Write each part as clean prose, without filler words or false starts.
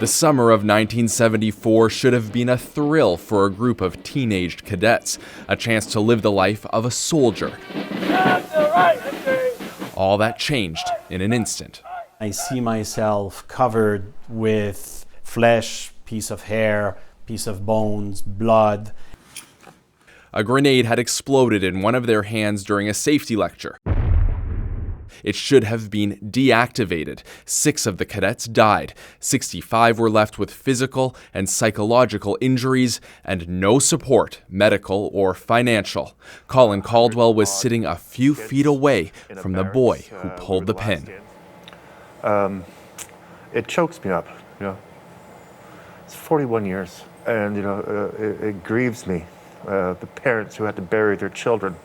The summer of 1974 should have been a thrill for a group of teenaged cadets, a chance to live the life of a soldier. All that changed in an instant. I see myself covered with flesh, piece of hair, piece of bones, blood. A grenade had exploded in one of their hands during a safety lecture. It should have been deactivated. 6 of the cadets died. 65 were left with physical and psychological injuries and no support, medical or financial. Colin Caldwell was sitting a few feet away from the boy who pulled the pin. It chokes me up, It's 41 years, and it grieves me. The parents who had to bury their children.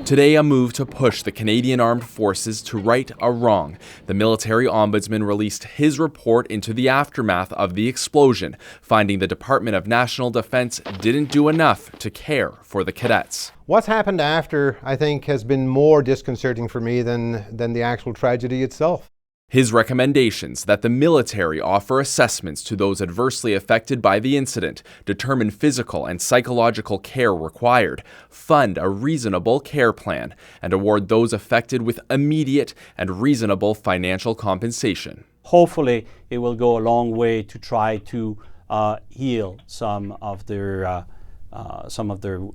Today, a move to push the Canadian Armed Forces to right a wrong. The military ombudsman released his report into the aftermath of the explosion, finding the Department of National Defence didn't do enough to care for the cadets. What's happened after, I think, has been more disconcerting for me than the actual tragedy itself. His recommendations that the military offer assessments to those adversely affected by the incident, determine physical and psychological care required, fund a reasonable care plan, and award those affected with immediate and reasonable financial compensation. Hopefully, it will go a long way to try to heal some of their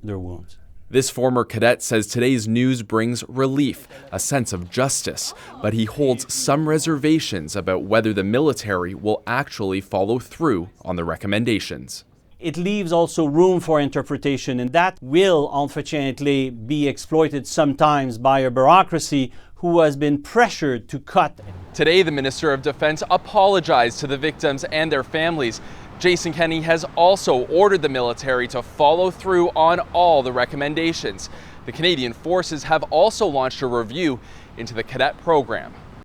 wounds. This former cadet says today's news brings relief, a sense of justice, but he holds some reservations about whether the military will actually follow through on the recommendations. It leaves also room for interpretation, and that will unfortunately be exploited sometimes by a bureaucracy who has been pressured to cut. Today, the Minister of Defense apologized to the victims and their families. Jason Kenney has also ordered the military to follow through on all the recommendations. The Canadian Forces have also launched a review into the cadet program.